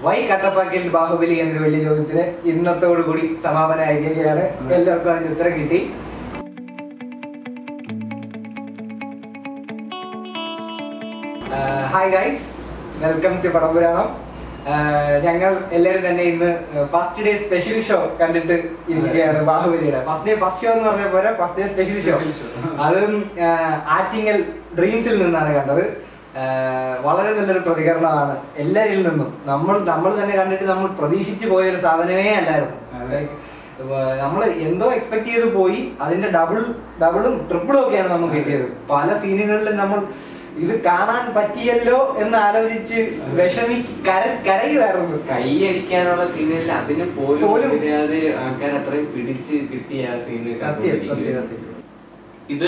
Y കട്ടപ്പാക്കിൽ Baahubali എന്നൊരു വലിയ ചോദ്യത്തിന് ഇന്നത്തോടുകൂടി സമാപനമായിരിക്കുകയാണ്. എല്ലാവർക്കും അതിന് ഉത്തരം കിട്ടി. Hi guys, welcome to Padampuranam. ഞങ്ങൾ എല്ലാവരും തന്നെ ഇന്ന് ഫസ്റ്റ് ഡേ സ്പെഷ്യൽ ഷോ കണ്ടിട്ട് ഇരിക്കുകയാണ്. ബാഹുബലിയുടെ ഫസ്റ്റ് ഷോ എന്ന് പറഞ്ഞ പോലെ ഫസ്റ്റ് ഡേ സ്പെഷ്യൽ ഷോ, അതും ആറ്റിങ്ങൽ ഡ്രീംസിൽ നിന്നാണ് കണ്ടത്. വളരെ നല്ലൊരു പ്രതികരണമാണ് എല്ലാരിൽ നിന്നും. നമ്മൾ തന്നെ കണ്ടിട്ട് നമ്മൾ പ്രതീക്ഷിച്ചു പോയൊരു സാധനമേ അല്ലായിരുന്നു. നമ്മൾ എന്തോ എക്സ്പെക്ട് ചെയ്ത് പോയി, അതിന്റെ ഡബിളും ട്രിപ്പിളും ഒക്കെയാണ് നമുക്ക് കിട്ടിയത്. പല സീനുകളിലും നമ്മൾ ഇത് കാണാൻ പറ്റിയല്ലോ എന്ന് ആലോചിച്ച് കരയുമായിരുന്നു. കൈയടിക്കാനുള്ള സീനുകളിൽ അതിന് പോലും ആൾക്കാർ അത്രയും പിടിച്ച് കിട്ടിയ സീന്. ഇത്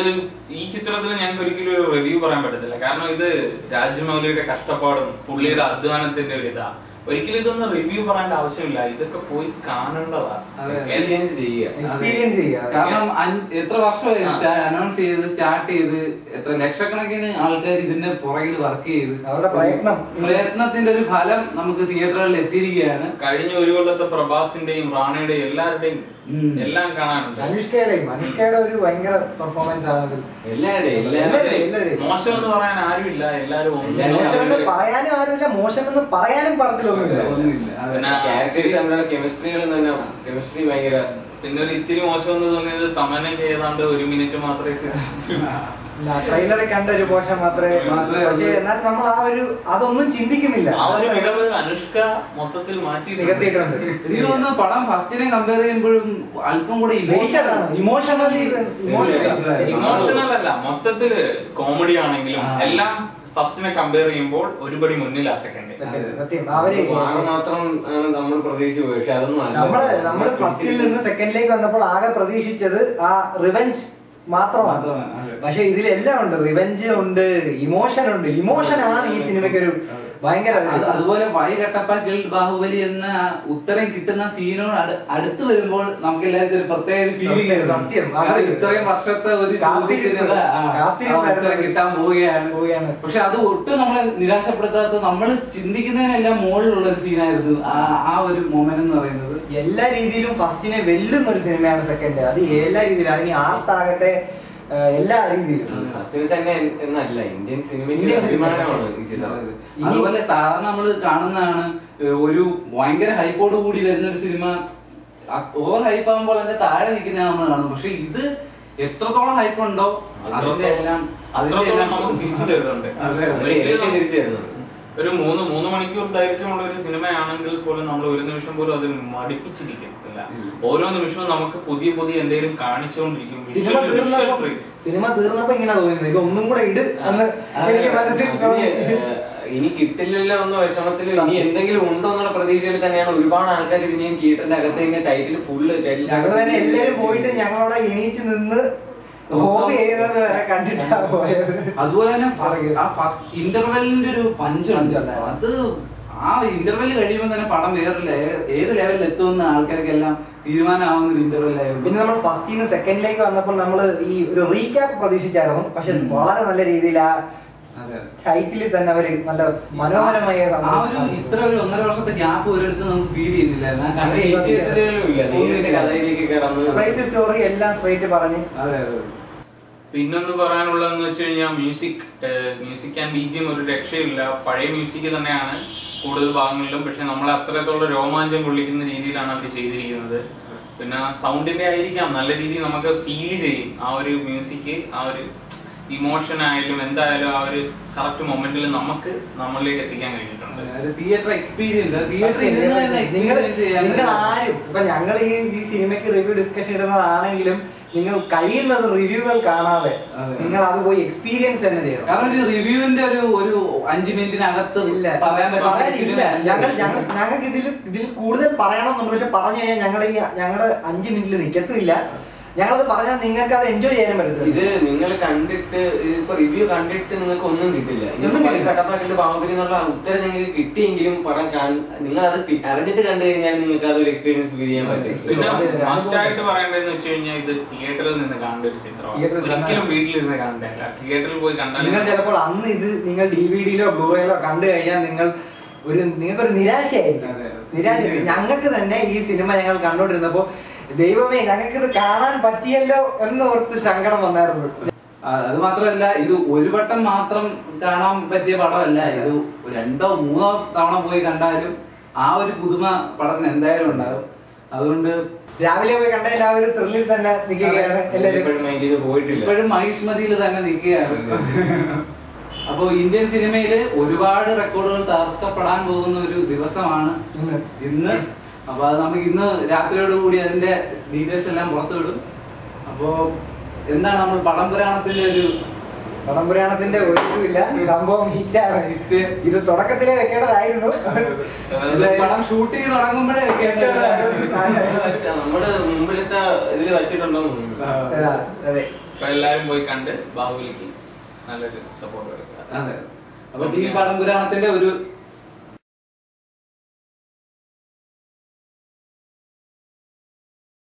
ഈ ചിത്രത്തിൽ ഞങ്ങൾക്ക് ഒരിക്കലും ഒരു റിവ്യൂ പറയാൻ പറ്റത്തില്ല. കാരണം ഇത് രാജമൗലിയുടെ കഷ്ടപ്പാടും പുള്ളിയുടെ അധ്വാനത്തിന്റെ ഒരു ഇതാ. ഒരിക്കലും ഇതൊന്നും റിവ്യൂ പറയേണ്ട ആവശ്യമില്ല, ഇതൊക്കെ പോയി കാണേണ്ടതാ, എക്സ്പീരിയൻസ് ചെയ്യുക. കാരണം എത്ര വർഷമായി അനൗൺസ് ചെയ്ത് സ്റ്റാർട്ട് ചെയ്ത് എത്ര ലക്ഷക്കണക്കിന് ആൾക്കാർ ഇതിന്റെ പുറകിൽ വർക്ക് ചെയ്ത് അവരുടെ പ്രയത്നത്തിന്റെ ഒരു ഫലം നമുക്ക് തിയേറ്ററുകളിൽ എത്തിയിരിക്കുകയാണ്. കഴിഞ്ഞ ഒരു കൊല്ലത്തെ പ്രഭാസിന്റെയും റാണയുടെയും എല്ലാവരുടെയും എല്ലാം കാണാനുണ്ട്. അനുഷ്കയുടെ ഒരു ഭയങ്കര പെർഫോമൻസ് ആണ്. എല്ലാവരുടെയും മോശം എന്ന് പറയാൻ ആരുമില്ല, എല്ലാരും പറയാനും ആരുമില്ല, മോശം എന്ന് പറയാനും പടത്തിലൊന്നുമില്ല. കെമിസ്ട്രികൾ തന്നെ, കെമിസ്ട്രി ഭയങ്കര. പിന്നെ ഒരു ഇത്തിരി മോശം എന്ന് തോന്നിയത് തമനൊക്കെ ഏതാണ്ട് 1 മിനിറ്റ് മാത്രമേ ട്രെയിലറിൽ കണ്ട ഒരു പോർഷൻ മാത്രമേ. പക്ഷേ എന്നാൽ നമ്മൾ അതൊന്നും ചിന്തിക്കുന്നില്ല. ആ ഒരു മികവ് അനുഷ്ക മൊത്തത്തിൽ മാറ്റി നികത്തിയിട്ടുണ്ട്. എനിക്ക് തോന്നുന്നു പടം ഫസ്റ്റിനെ കമ്പയർ ചെയ്യുമ്പോഴും അല്പം കൂടെ ഇമോഷണൽ അല്ല, മൊത്തത്തില് കോമഡി ആണെങ്കിലും എല്ലാം ഫസ്റ്റിനെ കമ്പയർ ചെയ്യുമ്പോൾ ഒരുപടി മുന്നിലാ സെക്കൻഡ്. മാത്രം നമ്മൾ പ്രതീക്ഷിച്ചു പോയി. പക്ഷെ അതൊന്നും നമ്മള് ഫസ്റ്റിൽ നിന്ന് സെക്കൻഡിലേക്ക് വന്നപ്പോൾ ആകെ പ്രതീക്ഷിച്ചത് ആ റിവെഞ്ച് മാത്രമാണ്. പക്ഷെ ഇതിലെല്ലാം ഉണ്ട്, റിവെഞ്ച് ഉണ്ട്, ഇമോഷൻ ഉണ്ട്. ഇമോഷനാണ് ഈ സിനിമയ്ക്ക് ഒരു ഭയങ്കര. അതുപോലെ വൈ കട്ടപ്പാക്കിൽ ബാഹുബലി എന്ന ഉത്തരം കിട്ടുന്ന സീനോട് അടുത്ത് വരുമ്പോൾ നമുക്ക് എല്ലാവർക്കും ഒരു പ്രത്യേക ഫീലിംഗ്. ഇത്രയും വർഷത്തെ ഒരു ഉത്തരം കിട്ടാൻ പോവുകയാണ്. പക്ഷെ അത് ഒട്ടും നമ്മളെ നിരാശപ്പെടുത്താത്ത, നമ്മൾ ചിന്തിക്കുന്നതിനെല്ലാം മുകളിലുള്ള ഒരു സീനായിരുന്നു ആ ഒരു മൊമെന്റ് എന്ന് പറയുന്നത്. എല്ലാ രീതിയിലും ഫസ്റ്റിനെ വെല്ലുന്ന ഒരു സിനിമയാണ് സെക്കൻഡ്. അത് എല്ലാ രീതിയിലും, അതിന് ആർട്ടാകട്ടെ, എല്ലാ രീതിയിലും തന്നെ എന്നല്ല, ഇന്ത്യൻ സിനിമയ്ക്ക് അഭിമാനമാണ് ഈ ചിത്രം. അതുപോലെ സാധാരണ നമ്മൾ കാണുന്നതാണ് ഒരു ഭയങ്കര ഹൈപ്പോട് കൂടി വരുന്ന ഒരു സിനിമ ഓവർ ഹൈപ്പ് ആകുമ്പോൾ അതിന്റെ താഴെ നിൽക്കുന്നതാണ് നമ്മൾ കാണുന്നത്. പക്ഷെ ഇത് എത്രത്തോളം ഹൈപ്പ് ഉണ്ടോ അതിന്റെ എല്ലാം നമുക്ക് തിരിച്ചു തരുന്നുണ്ട്. ഒരു 3 മണിക്കൂർ ദൈർഘ്യമുള്ള ഒരു സിനിമയാണെങ്കിൽ പോലും നമ്മൾ ഒരു നിമിഷം പോലും അത് മടിപ്പിച്ചിരിക്കത്തില്ല. ഓരോ നിമിഷവും നമുക്ക് പുതിയ പുതിയ എന്തെങ്കിലും കാണിച്ചുകൊണ്ടിരിക്കും. സിനിമ തീർന്നപ്പോ ഇങ്ങനെ തോന്നുന്നത് ഇത് ഒന്നും കൂടെ ഇട് എന്ന് എനിക്ക് മനസ്സിൽ. ഇനി കിട്ടില്ലല്ലോ എന്ന വിഷമത്തിൽ ഇനി എന്തെങ്കിലും ഉണ്ടോ എന്നുള്ള പ്രതീക്ഷയിൽ തന്നെയാണ് ഒരുപാട് ആൾക്കാർ പിന്നെയും തിയേറ്ററിന്റെ അകത്ത് ഇങ്ങനെ ടൈറ്റിൽ ഫുള്ള് ടൈറ്റിൽ. ഞങ്ങൾ തന്നെ എല്ലാവരും പോയിട്ട് ഞങ്ങളവിടെ എണീച്ച് നിന്ന് അതുപോലെ തന്നെ ഇന്റർവെല്ലിന്റെ ഒരു പഞ്ചുണ്ട്. അത് ആ ഇന്റർവെല് കഴിയുമ്പോൾ തന്നെ പടം വേറെ ഏത് ലെവലിൽ എത്തുമെന്ന് ആൾക്കാർക്കെല്ലാം തീരുമാനമാവുന്ന ഒരു ഇന്റർവെല്ലായിരുന്നു. പിന്നെ നമ്മൾ ഫസ്റ്റിന്ന് സെക്കൻഡിലേക്ക് വന്നപ്പോൾ നമ്മൾ ഈ ഒരു റീക്യാപ്പ് പ്രതീക്ഷിച്ചായിരുന്നു. പക്ഷെ വളരെ നല്ല രീതിയിൽ ആ ടൈറ്റിൽ തന്നെ അവര് നല്ല മനോഹരമായ ആ ഒരു ഇത്ര ഒരു 1.5 വർഷത്തെ ഗ്യാപ്പ് ഒരിടത്ത് നമുക്ക് ഫീൽ ചെയ്യുന്നില്ലായിരുന്നു. സ്ട്രൈറ്റ് സ്റ്റോറി എല്ലാം സ്ട്രൈറ്റ് പറഞ്ഞ്. പിന്നൊന്ന് പറയാനുള്ളതെന്ന് വെച്ച് കഴിഞ്ഞാൽ മ്യൂസിക് ആൻഡ് ബിജിഎം ഒരു രക്ഷയില്ല. പഴയ മ്യൂസിക് തന്നെയാണ് കൂടുതൽ ഭാഗങ്ങളിലും. പക്ഷെ നമ്മളെ അത്രത്തോളം രോമാഞ്ചം കൊള്ളിക്കുന്ന രീതിയിലാണ് അവർ ചെയ്തിരിക്കുന്നത്. പിന്നെ സൗണ്ടിന്റെ ആയിരിക്കാം, നല്ല രീതിയിൽ നമുക്ക് ഫീൽ ചെയ്യും ആ ഒരു മ്യൂസിക്, ആ ഒരു ഇമോഷൻ ആയാലും എന്തായാലും ആ ഒരു കറക്റ്റ് മൊമെന്റിൽ നമുക്ക് നമ്മളിലേക്ക് എത്തിക്കാൻ കഴിഞ്ഞിട്ടുണ്ട്. Theatre experience. നിങ്ങൾ ആരും ഇപ്പൊ ഞങ്ങൾ ഈ സിനിമയ്ക്ക് റിവ്യൂ ഡിസ്കഷൻ ഇടുന്നതാണെങ്കിലും നിങ്ങൾ കഴിയുന്നത് റിവ്യൂകൾ കാണാതെ നിങ്ങൾ അത് പോയി എക്സ്പീരിയൻസ് തന്നെ ചെയ്യണം. കാരണം ഒരു റിവ്യൂവിന്റെ ഒരു 5 മിനിറ്റിനകത്ത് ഞങ്ങൾക്ക് ഇതിൽ കൂടുതൽ പറയണമെന്നുണ്ട്. പക്ഷെ പറഞ്ഞു കഴിഞ്ഞാൽ ഞങ്ങളുടെ 5 മിനിറ്റിൽ നിൽക്കത്തില്ല. ഞങ്ങളത് പറഞ്ഞാൽ നിങ്ങൾക്ക് അത് എൻജോയ് ചെയ്യാൻ പറ്റും. ഇത് നിങ്ങൾ കണ്ടിട്ട് ഇപ്പൊ റിവ്യൂ കണ്ടിട്ട് നിങ്ങൾക്ക് ഒന്നും കിട്ടില്ല. കട്ടപ്പാക്കിന്റെ ബാഹുബലി എന്നുള്ള ഉത്തരം നിങ്ങൾക്ക് കിട്ടിയെങ്കിലും പടം നിങ്ങൾ അത് അറിഞ്ഞിട്ട് കണ്ടു കഴിഞ്ഞാൽ നിങ്ങൾക്ക് അതൊരു എക്സ്പീരിയൻസ് ഫീൽ ചെയ്യാൻ പറ്റും. പിന്നെ മസ്റ്റായിട്ട് പറയേണ്ടതെന്ന് വെച്ച് കഴിഞ്ഞാൽ ഇത് തിയേറ്ററിൽ നിന്ന് കാണേണ്ട ഒരു ചിത്രമാണ്. ഒരിക്കലും വീട്ടിലിരുന്ന് കാണണ്ടല്ല, തിയേറ്ററിൽ പോയി കണ്ടാൽ. നിങ്ങൾ ചിലപ്പോൾ അന്ന് ഇത് നിങ്ങൾ DVD-യിലോ ബ്ലൂറേയിലോ കണ്ടു കഴിഞ്ഞാൽ നിങ്ങൾ നിങ്ങൾക്കൊരു നിരാശയായിരിക്കും. നിരാശ. ഞങ്ങൾക്ക് തന്നെ ഈ സിനിമ ഞങ്ങൾ കണ്ടോണ്ടിരുന്നപ്പോ ദൈവമേ ഞങ്ങൾക്ക് ഇത് കാണാൻ പറ്റിയല്ലോ എന്ന് ഓർത്ത് സങ്കടം വന്നായിരുന്നു. അത് മാത്രമല്ല, ഇത് ഒരു വട്ടം മാത്രം കാണാൻ പറ്റിയ പടമല്ല. ഇത് 2 or 3 തവണ പോയി കണ്ടാലും ആ ഒരു പുതുമ പടത്തിന് എന്തായാലും ഉണ്ടാകും. അതുകൊണ്ട് രാവിലെ പോയി കണ്ട എല്ലാവരും ത്രില്ലിൽ തന്നെ നിൽക്കുകയാണ്. ഇപ്പോഴും മഹിഷ്മതിയിൽ തന്നെ നിൽക്കുകയാണ്. അപ്പൊ ഇന്ത്യൻ സിനിമയില് ഒരുപാട് റെക്കോർഡുകൾ തകർക്കപ്പെടാൻ പോകുന്ന ഒരു ദിവസമാണ് ഇന്ന്. അപ്പൊ അത് നമുക്ക് ഇന്ന് രാത്രിയോടുകൂടി അതിന്റെ ഡീറ്റെയിൽസ് എല്ലാം പുറത്തു വിടും. അപ്പോ എന്താണ് നമ്മൾ പടംപുരാണത്തിന്റെ ഒരിതുമില്ല, സംഭവം ഹിറ്റാണ്. ഇത് തുടക്കത്തിലേ വെക്കേണ്ടതായിരുന്നു. പടം ഷൂട്ടിങ് തുടങ്ങുമ്പോഴേ വെക്കേണ്ടതായിരുന്നു. നമ്മുടെ മുമ്പിലത്തെ ഇതിൽ വെച്ചിട്ടുണ്ടോ? അതെ, എല്ലാരും പോയി കണ്ട് ബാഹുബലിക്ക് നല്ലൊരു സപ്പോർട്ട് കൊടുക്കുക. അതെ. അപ്പൊ ഈ പടംപുരാണത്തിന്റെ ഒരു